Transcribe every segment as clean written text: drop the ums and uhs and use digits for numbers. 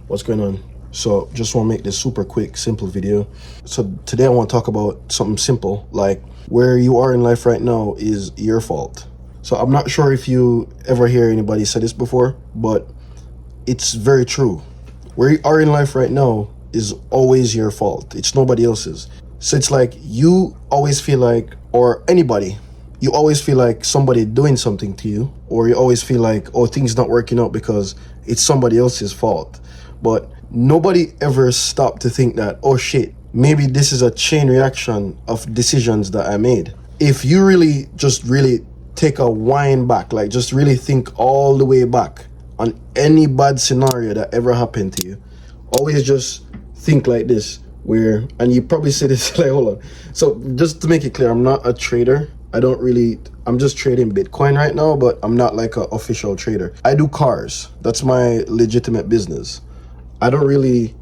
What's going on? So just want to make this super quick, simple video. So today I want to talk about something simple, like where you are in life right now is your fault. So I'm not sure if you ever hear anybody say this before, but it's very true. Where you are in life right now is always your fault. It's nobody else's. So it's like you always feel like, or anybody, you always feel like somebody doing something to you, or you always feel like, oh, things not working out because it's somebody else's fault. But nobody ever stopped to think that, oh shit, maybe this is a chain reaction of decisions that I made. If you really take a wind back, like just really think all the way back on any bad scenario that ever happened to you, always just think like this, and you probably say this like, hold on. So just to make it clear, I'm not a trader. I'm just trading Bitcoin right now, but I'm not like an official trader. I do cars. That's my legitimate business. I don't really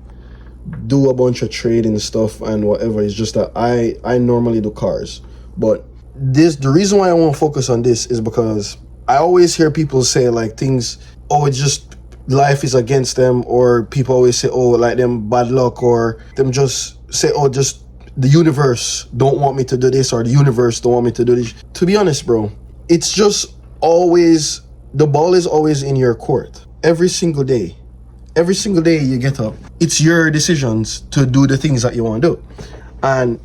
do a bunch of trading stuff and whatever. It's just that I normally do cars. But the reason why I want to focus on this is because I always hear people say like things, oh, it's just life is against them, or people always say, oh, like them bad luck, or them just say, oh, just the universe don't want me to do this, or the universe don't want me to do this. To be honest, bro, it's just always, the ball is always in your court. Every single day you get up, it's your decisions to do the things that you want to do. And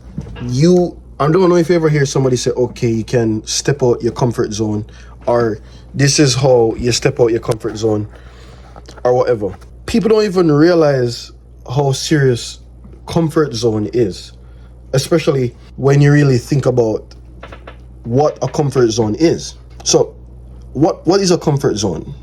I don't know if you ever hear somebody say, okay, you can step out your comfort zone, or this is how you step out your comfort zone, or whatever. People don't even realize how serious comfort zone is, especially when you really think about what a comfort zone is. So what is a comfort zone?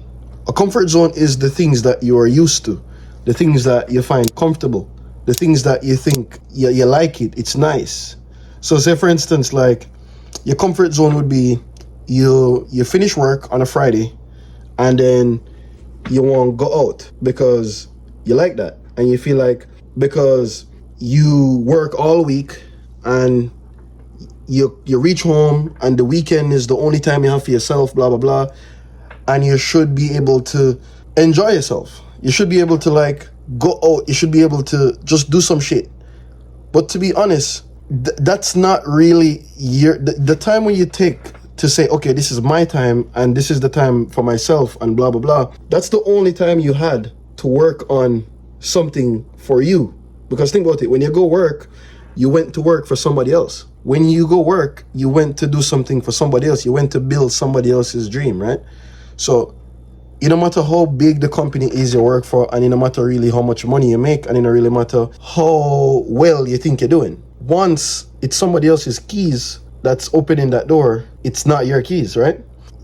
A comfort zone is the things that you are used to, the things that you find comfortable, the things that you think you like it's nice. So say for instance, like your comfort zone would be you finish work on a Friday and then you want to go out because you like that, and you feel like because you work all week and you reach home and the weekend is the only time you have for yourself, blah blah blah, and you should be able to enjoy yourself. You should be able to like go out. You should be able to just do some shit. But to be honest, that's not really the time when you take to say, okay, this is my time and this is the time for myself and blah blah blah. That's the only time you had to work on something for you. Because think about it, when you go work, you went to work for somebody else. When you go work, you went to do something for somebody else. You went to build somebody else's dream, right? So it no matter how big the company is you work for, and it no matter really how much money you make, and it no really matter how well you think you're doing, once it's somebody else's keys that's opening that door, it's not your keys, right?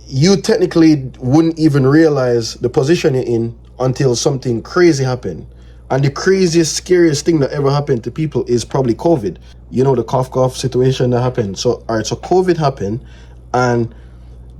You technically wouldn't even realize the position you're in until something crazy happened. And the craziest, scariest thing that ever happened to people is probably COVID. You know, the cough situation that happened. So, all right, so COVID happened, and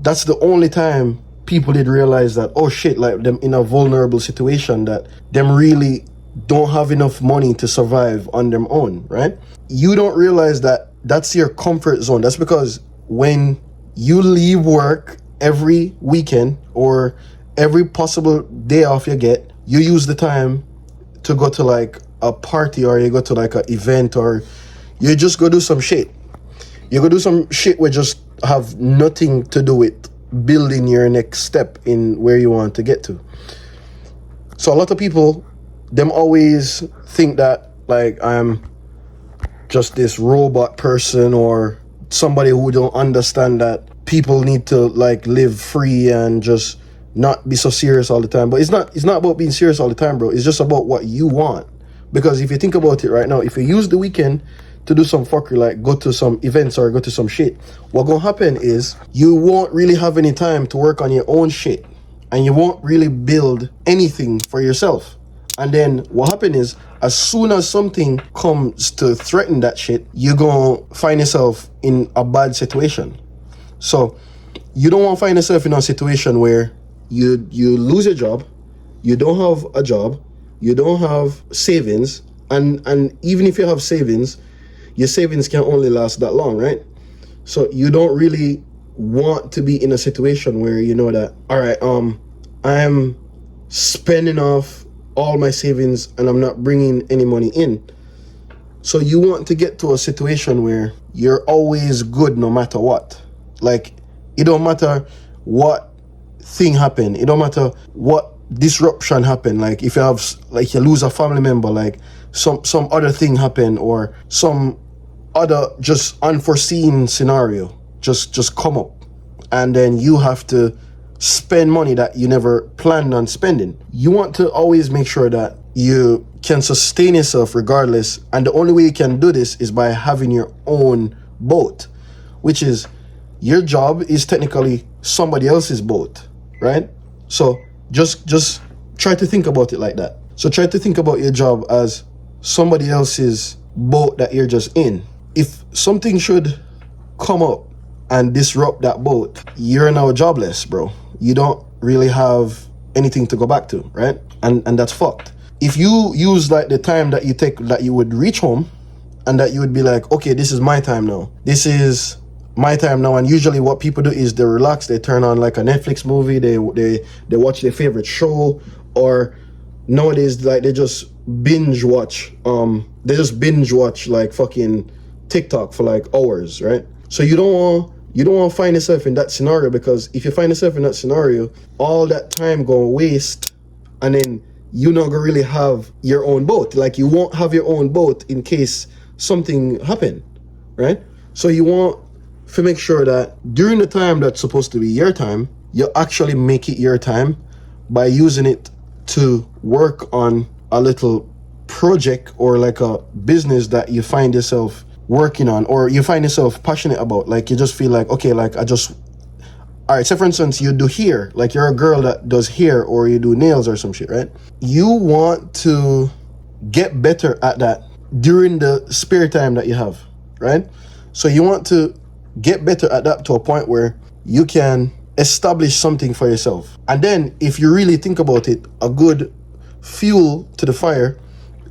that's the only time people did realize that, oh shit, like them in a vulnerable situation, that them really don't have enough money to survive on their own, right? You don't realize that that's your comfort zone. That's because when you leave work every weekend or every possible day off you get, you use the time to go to like a party, or you go to like an event, or you just go do some shit. You go do some shit which just have nothing to do with building your next step in where you want to get to. So a lot of people, them always think that like I'm just this robot person, or somebody who don't understand that people need to like live free and just not be so serious all the time. But it's not about being serious all the time, bro. It's just about what you want. Because if you think about it right now, if you use the weekend to do some fuckery, like go to some events or go to some shit, what gonna happen is you won't really have any time to work on your own shit, and you won't really build anything for yourself. And then what happen is, as soon as something comes to threaten that shit, you're gonna find yourself in a bad situation. So you don't want to find yourself in a situation where you lose your job, you don't have a job, you don't have savings, and even if you have savings, your savings can only last that long, right? So you don't really want to be in a situation where you know that, all right, I'm spending off all my savings and I'm not bringing any money in. So you want to get to a situation where you're always good no matter what. Like, it don't matter what thing happen. It don't matter what disruption happen. Like, if you have, like, you lose a family member, like some other thing happen, or some other just unforeseen scenario just come up, and then you have to spend money that you never planned on spending. You want to always make sure that you can sustain yourself regardless, and the only way you can do this is by having your own boat, which is, your job is technically somebody else's boat, right? So just try to think about it like that. So try to think about your job as somebody else's boat that you're just in. If something should come up and disrupt that boat, you're now jobless, bro. You don't really have anything to go back to, right? And that's fucked. If you use like the time that you take, that you would reach home, and that you would be like, okay, this is my time now. This is my time now. And usually what people do is they relax, they turn on like a Netflix movie, they watch their favorite show, or nowadays like they just binge watch like fucking TikTok for like hours, right? So you don't want to find yourself in that scenario, because if you find yourself in that scenario, all that time gonna waste, and then you not gonna really have your own boat. Like, you won't have your own boat in case something happen, right? So you want to make sure that during the time that's supposed to be your time, you actually make it your time by using it to work on a little project or like a business that you find yourself working on, or you find yourself passionate about. Like, you just feel like, okay, like all right, say for instance, you do hair, like you're a girl that does hair, or you do nails or some shit, right? You want to get better at that during the spare time that you have, right? So you want to get better at that to a point where you can establish something for yourself. And then if you really think about it, a good fuel to the fire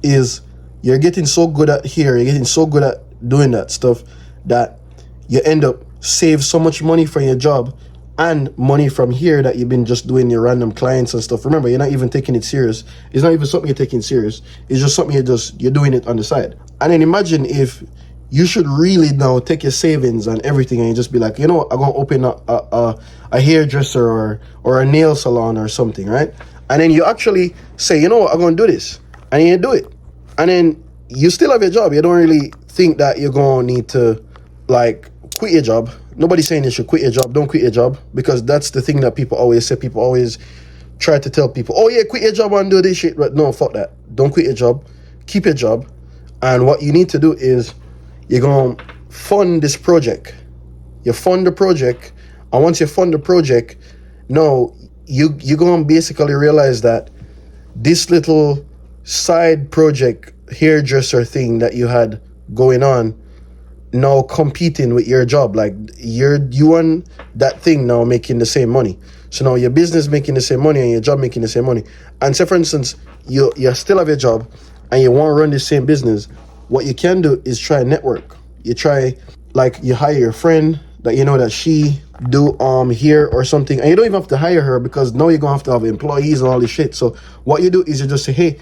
is, you're getting so good at hair, you're getting so good at doing that stuff, that you end up save so much money from your job and money from here that you've been just doing your random clients and stuff. Remember, you're not even taking it serious. It's not even something you're taking serious. It's just something you're doing it on the side. And then imagine if you should really now take your savings and everything, and you just be like, you know what, I'm gonna open a hairdresser or a nail salon or something, right? And then you actually say, you know what, I'm gonna do this, and you do it, and then you still have your job. You don't really think that you're gonna need to like quit your job. Nobody's saying you should quit your job. Don't quit your job, because that's the thing that people always say. People always try to tell people, oh yeah, quit your job and do this shit. But no, fuck that. Don't quit your job. Keep your job. And what you need to do is, you're going to fund this project. You fund the project. And once you fund the project, now you're going to basically realize that this little side project, hairdresser thing that you had going on, now competing with your job. Like, you and that thing now making the same money. So now your business making the same money and your job making the same money. And say for instance, you still have your job and you want to run the same business. What you can do is try network. You try, like, you hire your friend that you know that she do here or something, and you don't even have to hire her, because now you're gonna have to have employees and all this shit. So what you do is you just say, hey,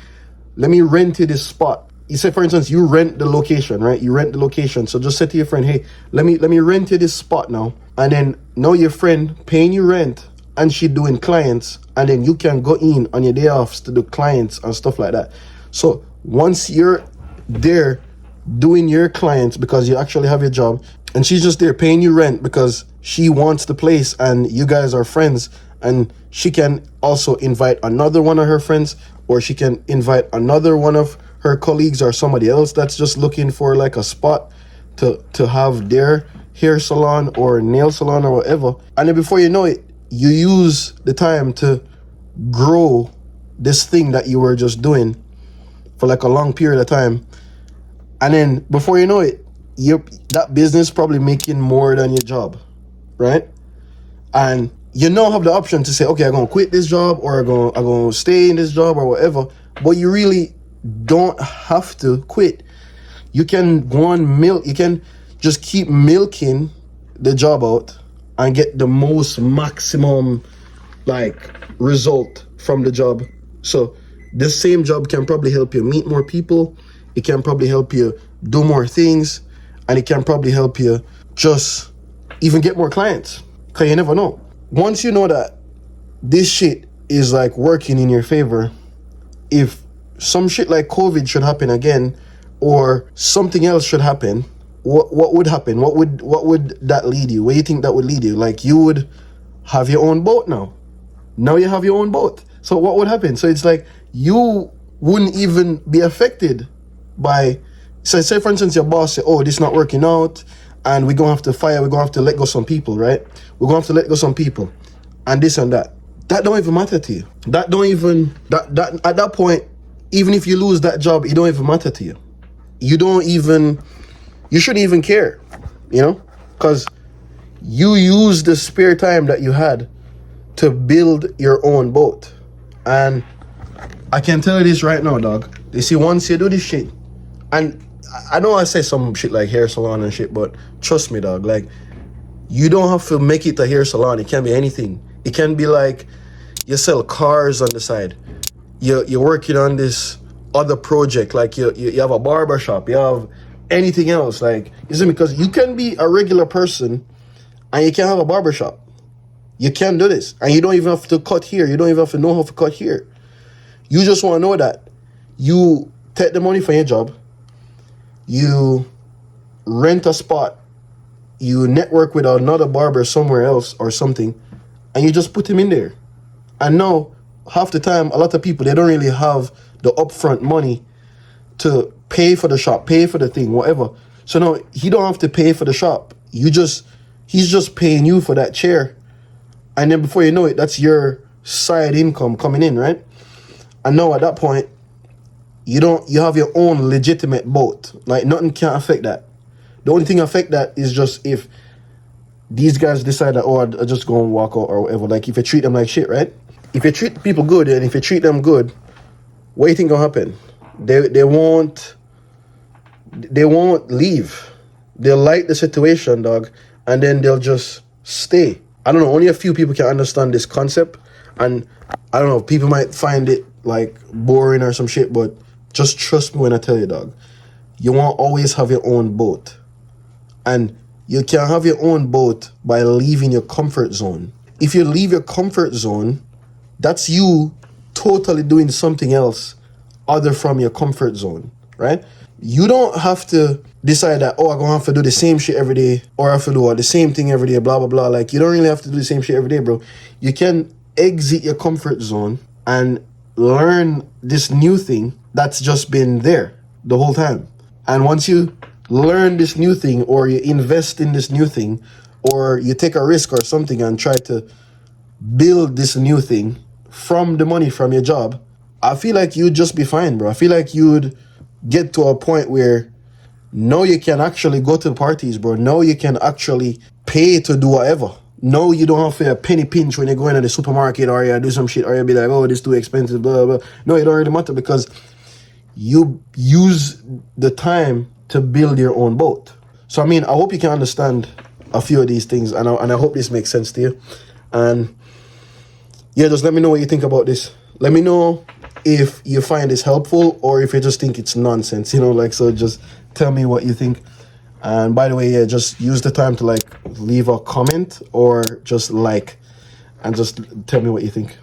let me rent you this spot. You say, for instance, you rent the location, right? You rent the location. So just say to your friend, hey, let me rent you this spot now. And then now your friend paying you rent, and she doing clients, and then you can go in on your day offs to do clients and stuff like that. So once you're there doing your clients because you actually have your job, and she's just there paying you rent because she wants the place and you guys are friends, and she can also invite another one of her friends, or she can invite another one of her colleagues or somebody else that's just looking for like a spot to have their hair salon or nail salon or whatever. And then before you know it, you use the time to grow this thing that you were just doing for like a long period of time. And then before you know it, that business probably making more than your job, right? And you now have the option to say, okay, I'm gonna quit this job, or I'm gonna stay in this job or whatever. But you really don't have to quit. You can go on milk. You can just keep milking the job out and get the most maximum like result from the job. So This same job can probably help you meet more people. It can probably help you do more things, and it can probably help you just even get more clients, because you never know. Once you know that this shit is like working in your favor, if some shit like COVID should happen again, or something else should happen, what would happen? What would that lead you? Where do you think that would lead you? Like, you would have your own boat now. Now you have your own boat. So what would happen? So it's like you wouldn't even be affected by, so say for instance your boss say, oh, this not working out and we're gonna have to fire, we're gonna have to let go some people, right? We're gonna have to let go some people and this and that. That don't even matter to you. That don't even, that at that point, even if you lose that job, it don't even matter to you. You don't even, you shouldn't even care, you know? Because you used the spare time that you had to build your own boat. And I can tell you this right now, dog. You see, once you do this shit, and I know I say some shit like hair salon and shit, but trust me, dog, like, you don't have to make it a hair salon. It can be anything. It can be like you sell cars on the side. You're working on this other project, like you have a barber shop, you have anything else, like, you see, because you can be a regular person and you can have a barber shop. You can do this, and you don't even have to cut here. You don't even have to know how to cut here. You just want to know that you take the money from your job, you rent a spot, you network with another barber somewhere else or something, and you just put him in there. And now, half the time, a lot of people, they don't really have the upfront money to pay for the shop, pay for the thing, whatever. So now he don't have to pay for the shop. He's just paying you for that chair. And then before you know it, that's your side income coming in, right? And now at that point, you have your own legitimate boat. Like, nothing can affect that. The only thing affect that is just if these guys decide that, oh, I just go and walk out or whatever. Like, if you treat them like shit, right? If you treat people good and if you treat them good, what do you think will happen? They won't leave. They'll like the situation, dog, and then they'll just stay. I don't know, only a few people can understand this concept, and I don't know, people might find it like boring or some shit, but just trust me when I tell you, dog. You won't always have your own boat, and you can have your own boat by leaving your comfort zone. If you leave your comfort zone, that's you totally doing something else other from your comfort zone, right? You don't have to decide that, oh, I'm going to have to do the same shit every day, or I have to do the same thing every day, blah, blah, blah. Like, you don't really have to do the same shit every day, bro. You can exit your comfort zone and learn this new thing that's just been there the whole time. And once you learn this new thing, or you invest in this new thing, or you take a risk or something and try to build this new thing from the money from your job, I feel like you'd just be fine, bro. I feel like you'd get to a point where now you can actually go to the parties, bro. Now you can actually pay to do whatever. No, you don't have to a penny pinch when you go into the supermarket, or you do some shit, or you be like, oh, this is too expensive, blah, blah, blah. No, it don't really matter, because you use the time to build your own boat. So, I mean, I hope you can understand a few of these things, and I hope this makes sense to you. And yeah, just let me know what you think about this. Let me know if you find this helpful, or if you just think it's nonsense, like, so just tell me what you think. And by the way, yeah, just use the time to like leave a comment or just like, and just tell me what you think.